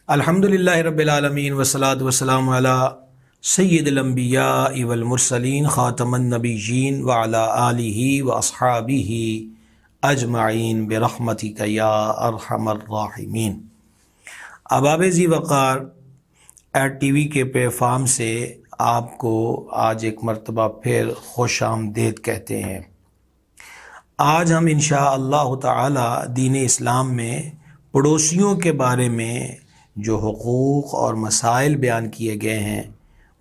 الحمدللہ رب العالمین والصلاۃ والسلام علی سید الانبیاء والمرسلین خاتم النبیین وعلی آلہ واصحابہ اجمعین برحمتک یا ارحم الراحمین۔ احباب ذی وقار ایٹ ٹی وی کے پلیٹ فارم سے آپ کو آج ایک مرتبہ پھر خوش آمدید کہتے ہیں۔ آج ہم انشاءاللہ تعالی دین اسلام میں پڑوسیوں کے بارے میں جو حقوق اور مسائل بیان کیے گئے ہیں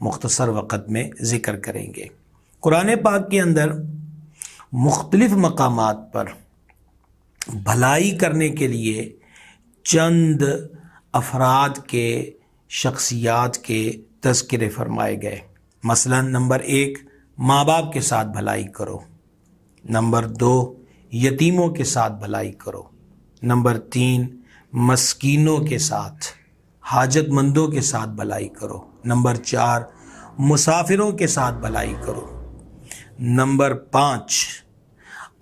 مختصر وقت میں ذکر کریں گے۔ قرآن پاک کے اندر مختلف مقامات پر بھلائی کرنے کے لیے چند افراد کے شخصیات کے تذکرے فرمائے گئے۔ مثلا نمبر 1 ماں باپ کے ساتھ بھلائی کرو، نمبر 2 یتیموں کے ساتھ بھلائی کرو، نمبر 3 مسکینوں کے ساتھ حاجت مندوں کے ساتھ بھلائی کرو، نمبر 4 مسافروں کے ساتھ بھلائی کرو، نمبر 5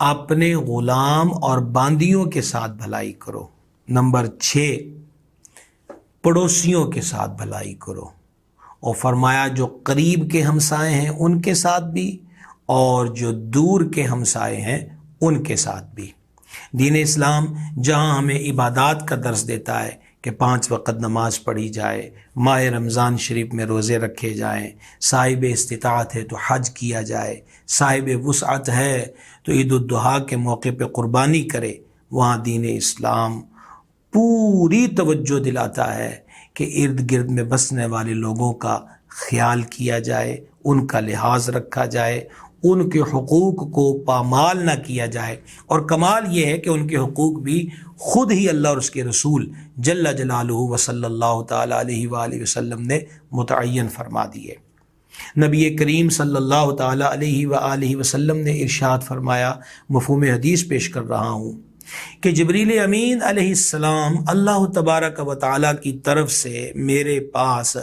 اپنے غلام اور باندیوں کے ساتھ بھلائی کرو، نمبر 6 پڑوسیوں کے ساتھ بھلائی کرو، اور فرمایا جو قریب کے ہمسائے ہیں ان کے ساتھ بھی اور جو دور کے ہمسائے ہیں ان کے ساتھ بھی۔ دین اسلام جہاں ہمیں عبادات کا درس دیتا ہے کہ 5 وقت نماز پڑھی جائے، ماہ رمضان شریف میں روزے رکھے جائیں، صاحب استطاعت ہے تو حج کیا جائے، صاحب وسعت ہے تو عید الاضحیٰ کے موقع پہ قربانی کرے، وہاں دین اسلام پوری توجہ دلاتا ہے کہ ارد گرد میں بسنے والے لوگوں کا خیال کیا جائے، ان کا لحاظ رکھا جائے، ان کے حقوق کو پامال نہ کیا جائے۔ اور کمال یہ ہے کہ ان کے حقوق بھی خود ہی اللہ اور اس کے رسول جل جلالہ و صلی اللہ تعالیٰ علیہ وآلہ وسلم نے متعین فرما دیے۔ نبی کریم صلی اللہ تعالیٰ علیہ وآلہ وسلم نے ارشاد فرمایا، مفہوم حدیث پیش کر رہا ہوں، کہ جبریل امین علیہ السلام اللہ تبارک و تعالیٰ کی طرف سے میرے پاس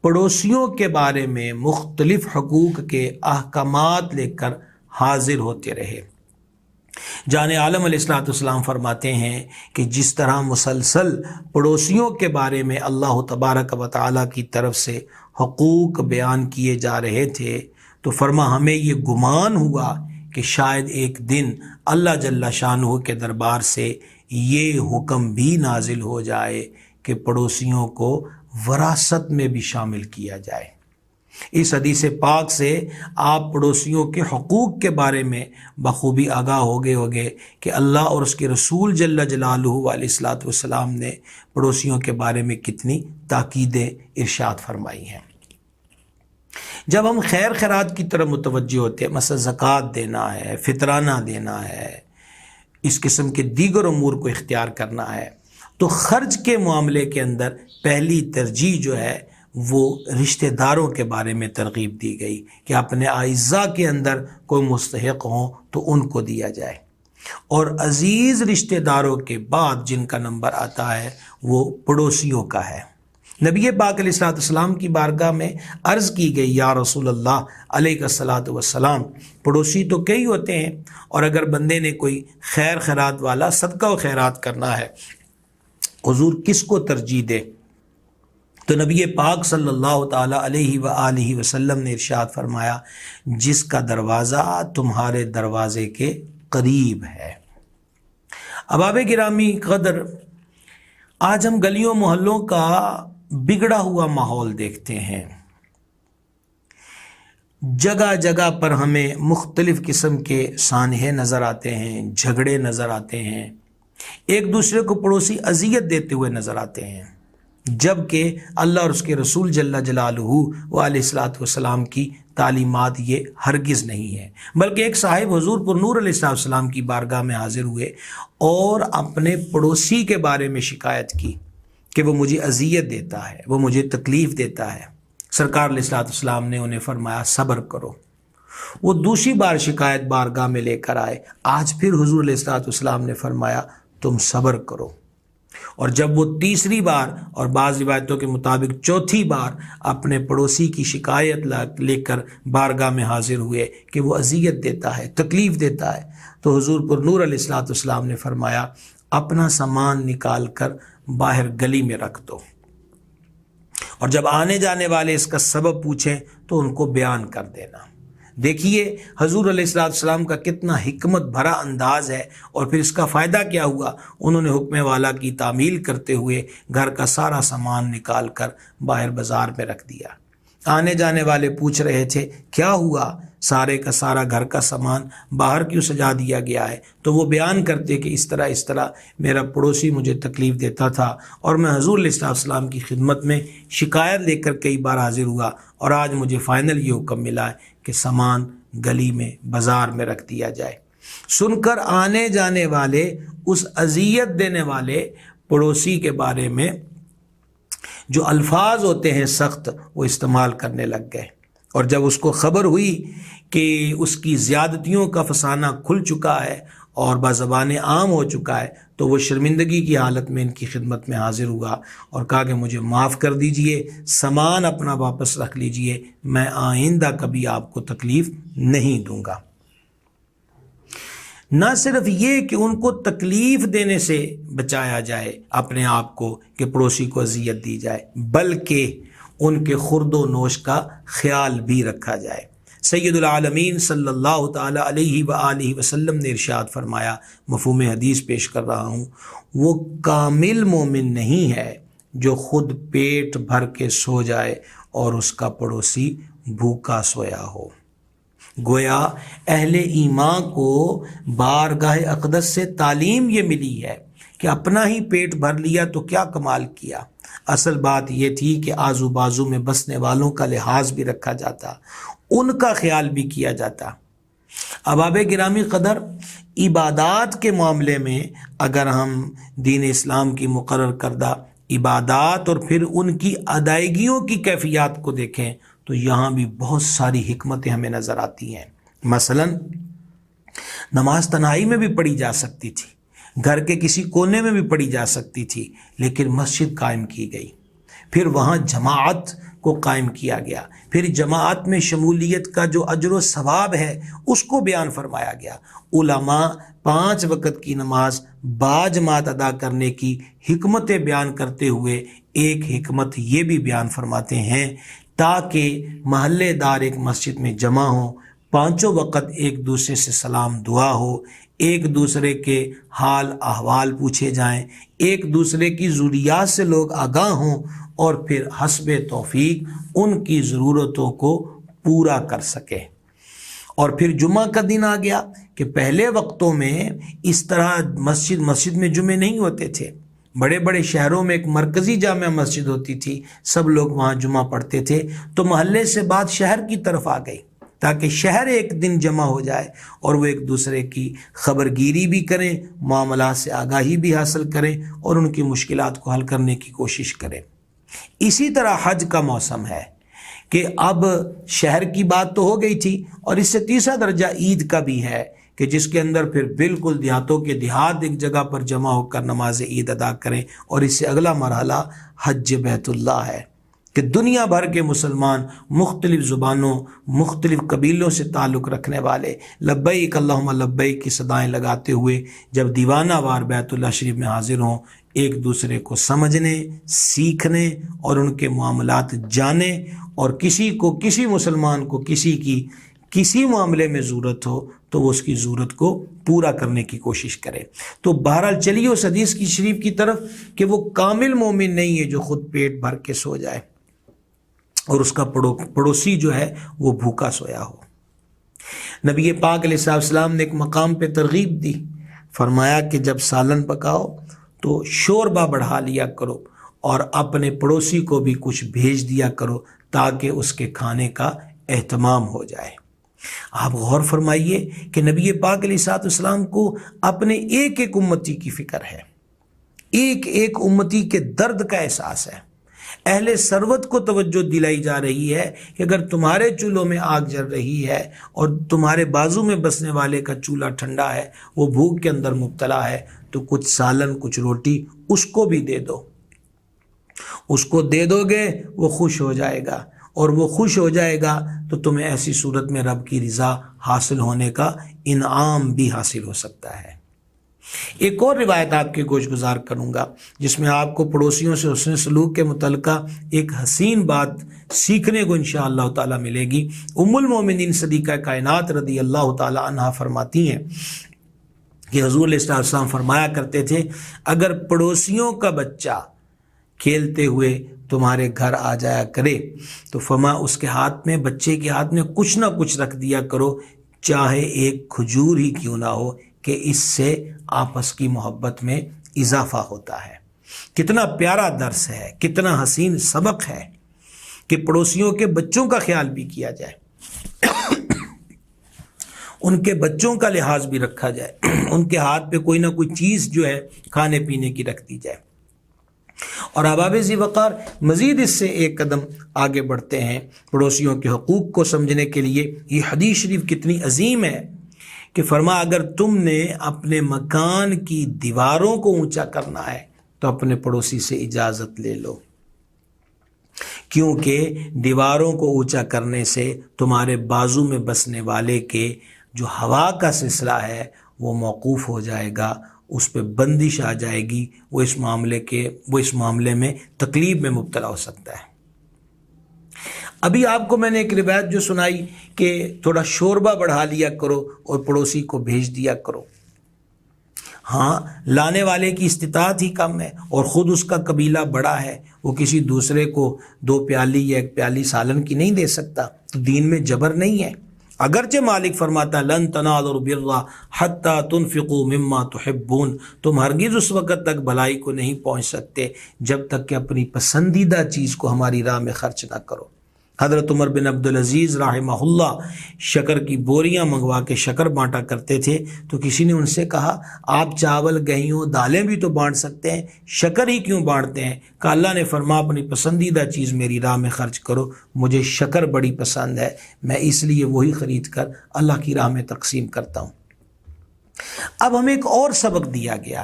پڑوسیوں کے بارے میں مختلف حقوق کے احکامات لے کر حاضر ہوتے رہے۔ جان عالم علیہ السلام فرماتے ہیں کہ جس طرح مسلسل پڑوسیوں کے بارے میں اللہ تبارک و تعالیٰ کی طرف سے حقوق بیان کیے جا رہے تھے، تو فرما ہمیں یہ گمان ہوا کہ شاید ایک دن اللہ جل شانہ کے دربار سے یہ حکم بھی نازل ہو جائے کہ پڑوسیوں کو وراثت میں بھی شامل کیا جائے۔ اس حدیث پاک سے آپ پڑوسیوں کے حقوق کے بارے میں بخوبی آگاہ ہوگے کہ اللہ اور اس کے رسول جل جلالہ علیہ الصلوۃ والسلام نے پڑوسیوں کے بارے میں کتنی تاکیدیں ارشاد فرمائی ہیں۔ جب ہم خیر خیرات کی طرف متوجہ ہوتے ہیں، مثلا زکوٰۃ دینا ہے، فطرانہ دینا ہے، اس قسم کے دیگر امور کو اختیار کرنا ہے، تو خرچ کے معاملے کے اندر پہلی ترجیح جو ہے وہ رشتہ داروں کے بارے میں ترغیب دی گئی کہ اپنے اعزاء کے اندر کوئی مستحق ہوں تو ان کو دیا جائے، اور عزیز رشتہ داروں کے بعد جن کا نمبر آتا ہے وہ پڑوسیوں کا ہے۔ نبی پاک علیہ السلام کی بارگاہ میں عرض کی گئی، یا رسول اللہ علیہ الصلاۃ والسلام، پڑوسی تو کئی ہوتے ہیں، اور اگر بندے نے کوئی خیر خیرات والا صدقہ و خیرات کرنا ہے، حضور کس کو ترجیح دے؟ تو نبی پاک صلی اللہ تعالیٰ علیہ وآلہ وسلم نے ارشاد فرمایا، جس کا دروازہ تمہارے دروازے کے قریب ہے۔ احباب گرامی قدر، آج ہم گلیوں محلوں کا بگڑا ہوا ماحول دیکھتے ہیں۔ جگہ جگہ پر ہمیں مختلف قسم کے سانحے نظر آتے ہیں، جھگڑے نظر آتے ہیں، ایک دوسرے کو پڑوسی اذیت دیتے ہوئے نظر آتے ہیں، جبکہ اللہ اور اس کے رسول جل جلالہ و علیہ الصلوۃ والسلام کی تعلیمات یہ ہرگز نہیں ہے۔ بلکہ ایک صاحب حضور پر نور علیہ السلام کی بارگاہ میں حاضر ہوئے اور اپنے پڑوسی کے بارے میں شکایت کی کہ وہ مجھے اذیت دیتا ہے، وہ مجھے تکلیف دیتا ہے۔ سرکار علیہ الصلوۃ والسلام نے انہیں فرمایا صبر کرو۔ وہ دوسری بار شکایت بارگاہ میں لے کر آئے، آج پھر حضور علیہ الصلوۃ والسلام نے فرمایا تم صبر کرو۔ اور جب وہ تیسری بار اور بعض روایتوں کے مطابق چوتھی بار اپنے پڑوسی کی شکایت لے کر بارگاہ میں حاضر ہوئے کہ وہ اذیت دیتا ہے، تکلیف دیتا ہے، تو حضور پر نور علیہ الصلوۃ والسلام نے فرمایا اپنا سامان نکال کر باہر گلی میں رکھ دو، اور جب آنے جانے والے اس کا سبب پوچھیں تو ان کو بیان کر دینا۔ دیکھیے حضور علیہ السلام کا کتنا حکمت بھرا انداز ہے، اور پھر اس کا فائدہ کیا ہوا؟ انہوں نے حکم والا کی تعمیل کرتے ہوئے گھر کا سارا سامان نکال کر باہر بازار میں رکھ دیا۔ آنے جانے والے پوچھ رہے تھے کیا ہوا، سارے کا سارا گھر کا سامان باہر کیوں سجا دیا گیا ہے؟ تو وہ بیان کرتے کہ اس طرح میرا پڑوسی مجھے تکلیف دیتا تھا، اور میں حضور علیہ السلام کی خدمت میں شکایت لے کر کئی بار حاضر ہوا، اور آج مجھے فائنل یہ حکم ملا ہے کہ سامان گلی میں بازار میں رکھ دیا جائے۔ سن کر آنے جانے والے اس اذیت دینے والے پڑوسی کے بارے میں جو الفاظ ہوتے ہیں سخت، وہ استعمال کرنے لگ گئے، اور جب اس کو خبر ہوئی کہ اس کی زیادتیوں کا فسانہ کھل چکا ہے اور بزبان عام ہو چکا ہے، تو وہ شرمندگی کی حالت میں ان کی خدمت میں حاضر ہوا اور کہا کہ مجھے معاف کر دیجئے، سامان اپنا واپس رکھ لیجئے، میں آئندہ کبھی آپ کو تکلیف نہیں دوں گا۔ نہ صرف یہ کہ ان کو تکلیف دینے سے بچایا جائے اپنے آپ کو کہ پڑوسی کو اذیت دی جائے، بلکہ ان کے خورد و نوش کا خیال بھی رکھا جائے۔ سید العالمین صلی اللہ تعالی علیہ وآلہ وسلم نے ارشاد فرمایا، مفہوم حدیث پیش کر رہا ہوں، وہ کامل مومن نہیں ہے جو خود پیٹ بھر کے سو جائے اور اس کا پڑوسی بھوکا سویا ہو۔ گویا اہل ایمان کو بارگاہ اقدس سے تعلیم یہ ملی ہے کہ اپنا ہی پیٹ بھر لیا تو کیا کمال کیا، اصل بات یہ تھی کہ آزو بازو میں بسنے والوں کا لحاظ بھی رکھا جاتا، ان کا خیال بھی کیا جاتا۔ احباب گرامی قدر، عبادات کے معاملے میں اگر ہم دین اسلام کی مقرر کردہ عبادات اور پھر ان کی ادائیگیوں کی کیفیات کو دیکھیں تو یہاں بھی بہت ساری حکمتیں ہمیں نظر آتی ہیں۔ مثلا نماز تنہائی میں بھی پڑھی جا سکتی تھی، گھر کے کسی کونے میں بھی پڑھی جا سکتی تھی، لیکن مسجد قائم کی گئی، پھر وہاں جماعت کو قائم کیا گیا، پھر جماعت میں شمولیت کا جو اجر و ثواب ہے اس کو بیان فرمایا گیا۔ علماء 5 وقت کی نماز باجماعت ادا کرنے کی حکمتیں بیان کرتے ہوئے ایک حکمت یہ بھی بیان فرماتے ہیں تاکہ محلے دار ایک مسجد میں جمع ہوں، 5 وقت ایک دوسرے سے سلام دعا ہو، ایک دوسرے کے حال احوال پوچھے جائیں، ایک دوسرے کی ضروریات سے لوگ آگاہ ہوں، اور پھر حسب توفیق ان کی ضرورتوں کو پورا کر سکیں۔ اور پھر جمعہ کا دن آ گیا کہ پہلے وقتوں میں اس طرح مسجد میں جمعے نہیں ہوتے تھے، بڑے بڑے شہروں میں ایک مرکزی جامع مسجد ہوتی تھی، سب لوگ وہاں جمعہ پڑھتے تھے، تو محلے سے بات شہر کی طرف آ گئی تاکہ شہر ایک دن جمع ہو جائے اور وہ ایک دوسرے کی خبرگیری بھی کریں، معاملات سے آگاہی بھی حاصل کریں اور ان کی مشکلات کو حل کرنے کی کوشش کریں۔ اسی طرح حج کا موسم ہے کہ اب شہر کی بات تو ہو گئی تھی، اور اس سے تیسرا درجہ عید کا بھی ہے کہ جس کے اندر پھر بالکل دیہاتوں کے دیہات ایک جگہ پر جمع ہو کر نماز عید ادا کریں، اور اس سے اگلا مرحلہ حج بیت اللہ ہے کہ دنیا بھر کے مسلمان مختلف زبانوں، مختلف قبیلوں سے تعلق رکھنے والے لبیک اللہم لبیک کی صدائیں لگاتے ہوئے جب دیوانہ وار بیت اللہ شریف میں حاضر ہوں، ایک دوسرے کو سمجھنے، سیکھنے اور ان کے معاملات جانیں، اور کسی مسلمان کو کسی معاملے میں ضرورت ہو تو وہ اس کی ضرورت کو پورا کرنے کی کوشش کرے۔ تو بہرحال چلیے اس حدیث کی شریف کی طرف کہ وہ کامل مومن نہیں ہے جو خود پیٹ بھر کے سو جائے اور اس کا پڑوسی جو ہے وہ بھوکا سویا ہو۔ نبی پاک علیہ السلام نے ایک مقام پہ ترغیب دی، فرمایا کہ جب سالن پکاؤ تو شوربہ بڑھا لیا کرو اور اپنے پڑوسی کو بھی کچھ بھیج دیا کرو تاکہ اس کے کھانے کا اہتمام ہو جائے۔ آپ غور فرمائیے کہ نبی پاک علیہ السلام کو اپنے ایک ایک امتی کی فکر ہے، ایک ایک امتی کے درد کا احساس ہے۔ اہل ثروت کو توجہ دلائی جا رہی ہے کہ اگر تمہارے چولہوں میں آگ جل رہی ہے اور تمہارے بازو میں بسنے والے کا چولہا ٹھنڈا ہے، وہ بھوک کے اندر مبتلا ہے، تو کچھ سالن، کچھ روٹی اس کو بھی دے دو۔ اس کو دے دو گے وہ خوش ہو جائے گا، اور وہ خوش ہو جائے گا تو تمہیں ایسی صورت میں رب کی رضا حاصل ہونے کا انعام بھی حاصل ہو سکتا ہے۔ ایک اور روایت آپ کے گوش گزار کروں گا جس میں آپ کو پڑوسیوں سے حسن سلوک کے متعلقہ ایک حسین بات سیکھنے کو انشاءاللہ تعالی ملے گی۔ ام المومنین صدیقہ کائنات رضی اللہ تعالی عنہا فرماتی ہیں کہ حضور علیہ السلام فرمایا کرتے تھے، اگر پڑوسیوں کا بچہ کھیلتے ہوئے تمہارے گھر آ جایا کرے تو فرما اس کے ہاتھ میں، بچے کے ہاتھ میں کچھ نہ کچھ رکھ دیا کرو، چاہے ایک کھجور ہی کیوں نہ ہو، کہ اس سے آپس کی محبت میں اضافہ ہوتا ہے۔ کتنا پیارا درس ہے، کتنا حسین سبق ہے کہ پڑوسیوں کے بچوں کا خیال بھی کیا جائے، ان کے بچوں کا لحاظ بھی رکھا جائے، ان کے ہاتھ پہ کوئی نہ کوئی چیز جو ہے کھانے پینے کی رکھ دی جائے۔ اور احباب ذی وقار مزید اس سے ایک قدم آگے بڑھتے ہیں پڑوسیوں کے حقوق کو سمجھنے کے لیے۔ یہ حدیث شریف کتنی عظیم ہے کہ فرما اگر تم نے اپنے مکان کی دیواروں کو اونچا کرنا ہے تو اپنے پڑوسی سے اجازت لے لو، کیونکہ دیواروں کو اونچا کرنے سے تمہارے بازو میں بسنے والے کے جو ہوا کا سلسلہ ہے وہ موقوف ہو جائے گا، اس پہ بندش آ جائے گی، وہ اس معاملے میں تکلیف میں مبتلا ہو سکتا ہے۔ ابھی آپ کو میں نے ایک روایت جو سنائی کہ تھوڑا شوربہ بڑھا لیا کرو اور پڑوسی کو بھیج دیا کرو، ہاں لانے والے کی استطاعت ہی کم ہے اور خود اس کا قبیلہ بڑا ہے، وہ کسی دوسرے کو 2 پیالی یا 1 پیالی سالن کی نہیں دے سکتا، تو دین میں جبر نہیں ہے۔ اگرچہ مالک فرماتا ہے لن تنالوا البر حتی تنفقوا مما تحبون، تم ہرگز اس وقت تک بھلائی کو نہیں پہنچ سکتے جب تک کہ اپنی پسندیدہ چیز کو ہماری راہ میں خرچ نہ کرو۔ حضرت عمر بن عبدالعزیز رحمہ اللہ شکر کی بوریاں منگوا کے شکر بانٹا کرتے تھے، تو کسی نے ان سے کہا آپ چاول گیہوں دالیں بھی تو بانٹ سکتے ہیں، شکر ہی کیوں بانٹتے ہیں؟ کہا اللہ نے فرما اپنی پسندیدہ چیز میری راہ میں خرچ کرو، مجھے شکر بڑی پسند ہے، میں اس لیے وہی خرید کر اللہ کی راہ میں تقسیم کرتا ہوں۔ اب ہمیں ایک اور سبق دیا گیا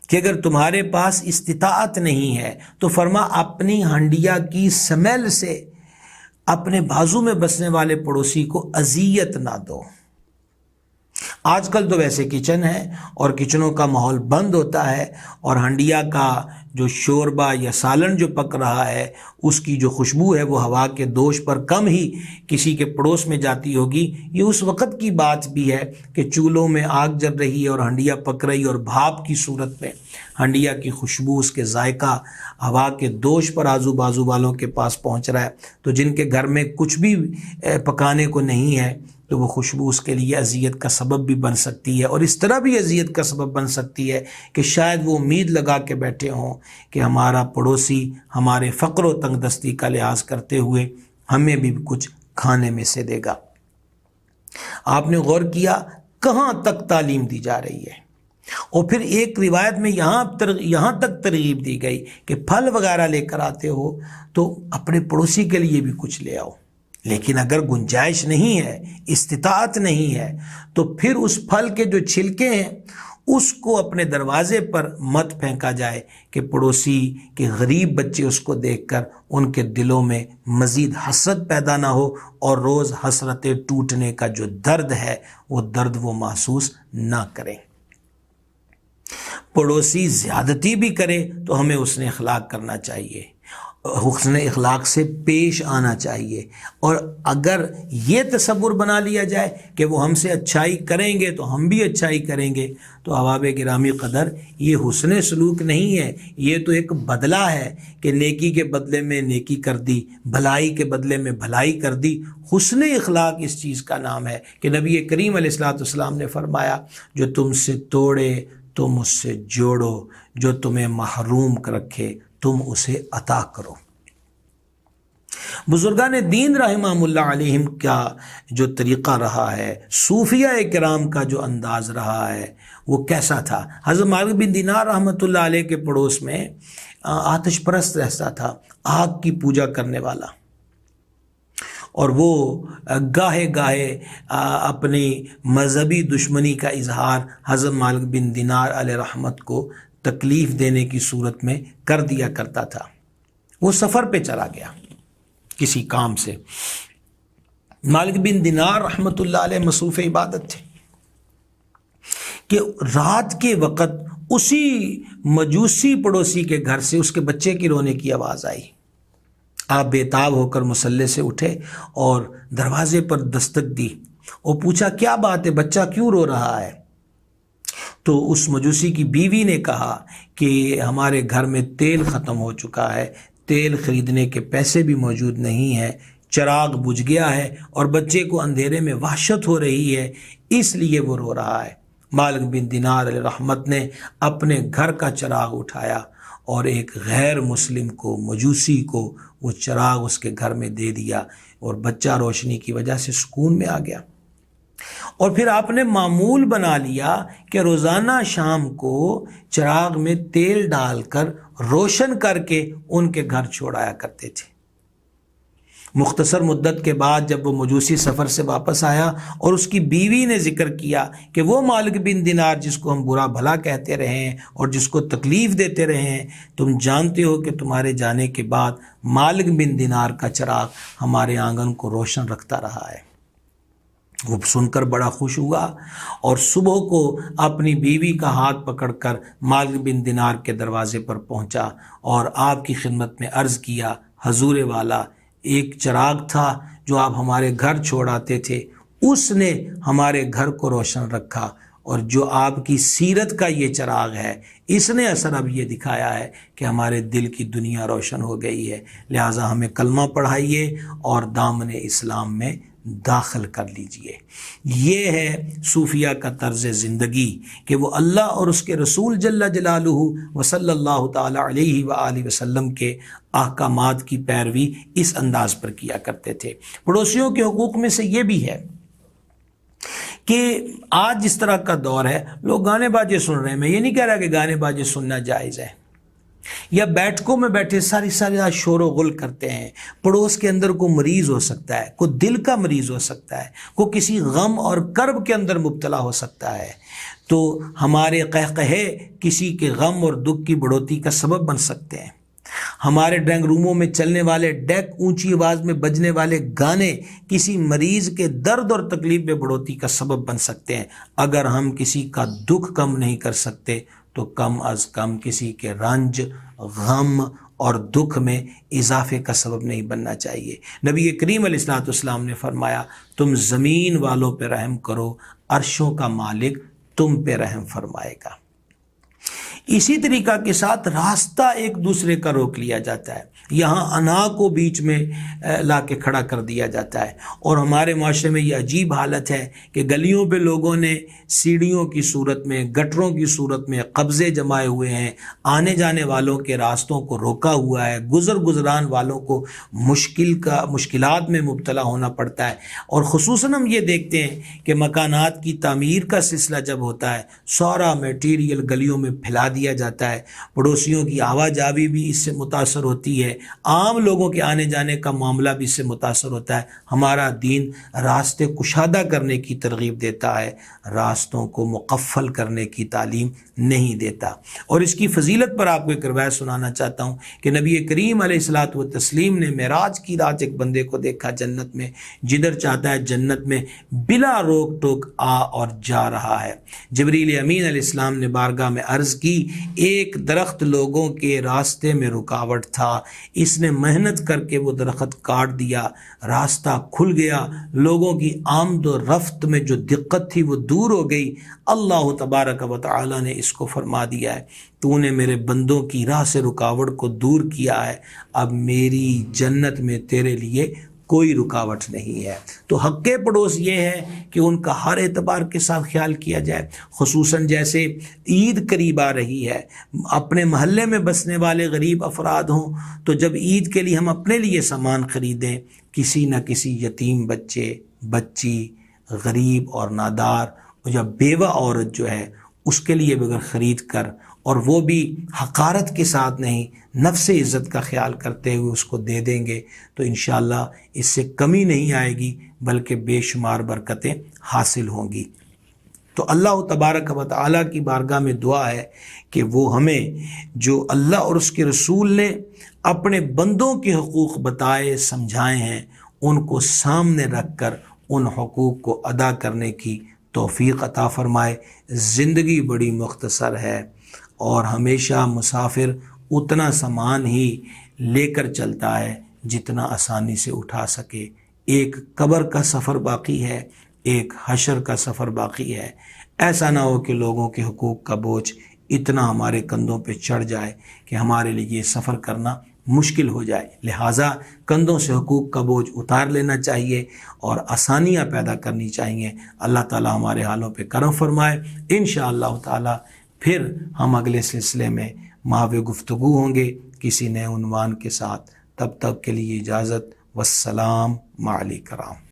کہ اگر تمہارے پاس استطاعت نہیں ہے تو فرما اپنی ہنڈیا کی سمیل سے اپنے بازو میں بسنے والے پڑوسی کو اذیت نہ دو۔ آج کل تو ویسے کچن ہے اور کچنوں کا ماحول بند ہوتا ہے، اور ہنڈیا کا جو شوربہ یا سالن جو پک رہا ہے اس کی جو خوشبو ہے وہ ہوا کے دوش پر کم ہی کسی کے پڑوس میں جاتی ہوگی۔ یہ اس وقت کی بات بھی ہے کہ چولہوں میں آگ جل رہی ہے اور ہنڈیا پک رہی، اور بھاپ کی صورت میں ہنڈیا کی خوشبو، اس کے ذائقہ ہوا کے دوش پر آزو بازو والوں کے پاس پہنچ رہا ہے، تو جن کے گھر میں کچھ بھی پکانے کو نہیں ہے تو وہ خوشبو اس کے لیے اذیت کا سبب بھی بن سکتی ہے، اور اس طرح بھی اذیت کا سبب بن سکتی ہے کہ شاید وہ امید لگا کے بیٹھے ہوں کہ ہمارا پڑوسی ہمارے فقر و تنگ دستی کا لحاظ کرتے ہوئے ہمیں بھی کچھ کھانے میں سے دے گا۔ آپ نے غور کیا کہاں تک تعلیم دی جا رہی ہے؟ اور پھر ایک روایت میں یہاں تک ترغیب دی گئی کہ پھل وغیرہ لے کر آتے ہو تو اپنے پڑوسی کے لیے بھی کچھ لے آؤ، لیکن اگر گنجائش نہیں ہے، استطاعت نہیں ہے، تو پھر اس پھل کے جو چھلکے ہیں اس کو اپنے دروازے پر مت پھینکا جائے کہ پڑوسی کے غریب بچے اس کو دیکھ کر ان کے دلوں میں مزید حسرت پیدا نہ ہو، اور روز حسرتیں ٹوٹنے کا جو درد ہے وہ درد وہ محسوس نہ کریں۔ پڑوسی زیادتی بھی کرے تو ہمیں حسن اخلاق کرنا چاہیے، حسن اخلاق سے پیش آنا چاہیے، اور اگر یہ تصور بنا لیا جائے کہ وہ ہم سے اچھائی کریں گے تو ہم بھی اچھائی کریں گے، تو احباب گرامی قدر یہ حسن سلوک نہیں ہے، یہ تو ایک بدلہ ہے کہ نیکی کے بدلے میں نیکی کر دی، بھلائی کے بدلے میں بھلائی کر دی۔ حسن اخلاق اس چیز کا نام ہے کہ نبی کریم علیہ الصلوۃ والسلام نے فرمایا جو تم سے توڑے تم اس سے جوڑو، جو تمہیں محروم رکھے تم اسے عطا کرو۔ بزرگان دین رحمہ اللہ علیہم کا جو طریقہ رہا ہے، صوفیہ کرام کا جو انداز رہا ہے، وہ کیسا تھا؟ حضرت مالک بن دینار رحمۃ اللہ علیہ کے پڑوس میں آتش پرست رہتا تھا، آگ کی پوجا کرنے والا، اور وہ گاہے گاہے اپنی مذہبی دشمنی کا اظہار حضرت مالک بن دینار علیہ رحمت کو تکلیف دینے کی صورت میں کر دیا کرتا تھا۔ وہ سفر پہ چلا گیا کسی کام سے، مالک بن دینار رحمۃ اللہ علیہ مصروف عبادت تھے، کہ رات کے وقت اسی مجوسی پڑوسی کے گھر سے اس کے بچے کی رونے کی آواز آئی۔ آپ بےتاب ہو کر مصلے سے اٹھے اور دروازے پر دستک دی اور پوچھا کیا بات ہے، بچہ کیوں رو رہا ہے؟ تو اس مجوسی کی بیوی نے کہا کہ ہمارے گھر میں تیل ختم ہو چکا ہے، تیل خریدنے کے پیسے بھی موجود نہیں ہیں، چراغ بجھ گیا ہے اور بچے کو اندھیرے میں وحشت ہو رہی ہے، اس لیے وہ رو رہا ہے۔ مالک بن دینار علیہ رحمت نے اپنے گھر کا چراغ اٹھایا اور ایک غیر مسلم کو، مجوسی کو، وہ چراغ اس کے گھر میں دے دیا اور بچہ روشنی کی وجہ سے سکون میں آ گیا۔ اور پھر آپ نے معمول بنا لیا کہ روزانہ شام کو چراغ میں تیل ڈال کر روشن کر کے ان کے گھر چھوڑایا کرتے تھے۔ مختصر مدت کے بعد جب وہ مجوسی سفر سے واپس آیا اور اس کی بیوی نے ذکر کیا کہ وہ مالک بن دینار جس کو ہم برا بھلا کہتے رہے ہیں اور جس کو تکلیف دیتے رہے ہیں، تم جانتے ہو کہ تمہارے جانے کے بعد مالک بن دینار کا چراغ ہمارے آنگن کو روشن رکھتا رہا ہے۔ وہ سن کر بڑا خوش ہوا اور صبح کو اپنی بیوی کا ہاتھ پکڑ کر مالک بن دینار کے دروازے پر پہنچا اور آپ کی خدمت میں عرض کیا، حضور والا، ایک چراغ تھا جو آپ ہمارے گھر چھوڑ آتے تھے، اس نے ہمارے گھر کو روشن رکھا، اور جو آپ کی سیرت کا یہ چراغ ہے اس نے اثر اب یہ دکھایا ہے کہ ہمارے دل کی دنیا روشن ہو گئی ہے، لہٰذا ہمیں کلمہ پڑھائیے اور دامن اسلام میں داخل کر لیجئے۔ یہ ہے صوفیہ کا طرز زندگی کہ وہ اللہ اور اس کے رسول جل جلالہ و صلی اللہ تعالی علیہ وآلہ وسلم کے احکامات کی پیروی اس انداز پر کیا کرتے تھے۔ پڑوسیوں کے حقوق میں سے یہ بھی ہے کہ آج جس طرح کا دور ہے، لوگ گانے باجے سن رہے ہیں، میں یہ نہیں کہہ رہا کہ گانے باجے سننا جائز ہے، یا بیٹھکوں میں بیٹھے ساری رات شور و غل کرتے ہیں۔ پڑوس کے اندر کوئی مریض ہو سکتا ہے، کوئی دل کا مریض ہو سکتا ہے، کوئی کسی غم اور کرب کے اندر مبتلا ہو سکتا ہے، تو ہمارے قہقہے کسی کے غم اور دکھ کی بڑھوتی کا سبب بن سکتے ہیں۔ ہمارے ڈرائنگ روموں میں چلنے والے ڈیک، اونچی آواز میں بجنے والے گانے کسی مریض کے درد اور تکلیف میں بڑھوتی کا سبب بن سکتے ہیں۔ اگر ہم کسی کا دکھ کم نہیں کر سکتے تو کم از کم کسی کے رنج، غم اور دکھ میں اضافے کا سبب نہیں بننا چاہیے۔ نبی کریم علیہ الصلوۃ والسلام نے فرمایا، تم زمین والوں پہ رحم کرو، عرشوں کا مالک تم پہ رحم فرمائے گا۔ اسی طریقہ کے ساتھ راستہ ایک دوسرے کا روک لیا جاتا ہے، یہاں انا کو بیچ میں لا کے کھڑا کر دیا جاتا ہے، اور ہمارے معاشرے میں یہ عجیب حالت ہے کہ گلیوں پہ لوگوں نے سیڑھیوں کی صورت میں، گٹروں کی صورت میں قبضے جمائے ہوئے ہیں، آنے جانے والوں کے راستوں کو روکا ہوا ہے، گزران والوں کو مشکلات میں مبتلا ہونا پڑتا ہے۔ اور خصوصاً ہم یہ دیکھتے ہیں کہ مکانات کی تعمیر کا سلسلہ جب ہوتا ہے، سارا میٹیریل گلیوں میں پھیلا دیا جاتا ہے، پڑوسیوں کی آواجاوی بھی اس سے متاثر ہوتی ہے، عام لوگوں کے آنے جانے کا معاملہ بھی اس سے متاثر ہوتا ہے۔ ہمارا دین راستے کشادہ کرنے کی ترغیب دیتا ہے، راستوں کو مقفل کرنے کی تعلیم نہیں دیتا۔ اور اس کی فضیلت پر آپ کو ایک روایت سنانا چاہتا ہوں کہ نبی کریم علیہ الصلوۃ والتسلیم نے معراج کی رات ایک بندے کو دیکھا جنت میں، جدھر چاہتا ہے جنت میں بلا روک ٹوک آ اور جا رہا ہے۔ جبریل امین علیہ السلام نے بارگاہ میں عرض کی، ایک درخت لوگوں کے راستے میں رکاوٹ تھا، اس نے محنت کر کے وہ درخت کاٹ دیا، راستہ کھل گیا، لوگوں کی آمد و رفت میں جو دقت تھی وہ دور ہو گئی۔ اللہ تبارک و تعالی نے اس کو فرما دیا ہے، تو نے میرے بندوں کی راہ سے رکاوٹ کو دور کیا ہے، اب میری جنت میں تیرے لیے کوئی رکاوٹ نہیں ہے۔ تو حق پڑوس یہ ہے کہ ان کا ہر اعتبار کے ساتھ خیال کیا جائے، خصوصاً جیسے عید قریب آ رہی ہے، اپنے محلے میں بسنے والے غریب افراد ہوں تو جب عید کے لیے ہم اپنے لیے سامان خریدیں، کسی نہ کسی یتیم بچے، بچی، غریب اور نادار یا بیوہ عورت جو ہے اس کے لیے بغیر خرید کر، اور وہ بھی حقارت کے ساتھ نہیں، نفس عزت کا خیال کرتے ہوئے اس کو دے دیں گے تو انشاءاللہ اس سے کمی نہیں آئے گی بلکہ بے شمار برکتیں حاصل ہوں گی۔ تو اللہ تبارک و تعالیٰ کی بارگاہ میں دعا ہے کہ وہ ہمیں جو اللہ اور اس کے رسول نے اپنے بندوں کے حقوق بتائے سمجھائے ہیں، ان کو سامنے رکھ کر ان حقوق کو ادا کرنے کی توفیق عطا فرمائے۔ زندگی بڑی مختصر ہے اور ہمیشہ مسافر اتنا سامان ہی لے کر چلتا ہے جتنا آسانی سے اٹھا سکے۔ ایک قبر کا سفر باقی ہے، ایک حشر کا سفر باقی ہے۔ ایسا نہ ہو کہ لوگوں کے حقوق کا بوجھ اتنا ہمارے کندھوں پہ چڑھ جائے کہ ہمارے لیے یہ سفر کرنا مشکل ہو جائے۔ لہٰذا کندھوں سے حقوق کا بوجھ اتار لینا چاہیے اور آسانیاں پیدا کرنی چاہیے۔ اللہ تعالیٰ ہمارے حالوں پہ کرم فرمائے۔ انشاءاللہ تعالیٰ پھر ہم اگلے سلسلے میں محو گفتگو ہوں گے کسی نئے عنوان کے ساتھ۔ تب تک کے لیے اجازت، والسلام مع الکرام۔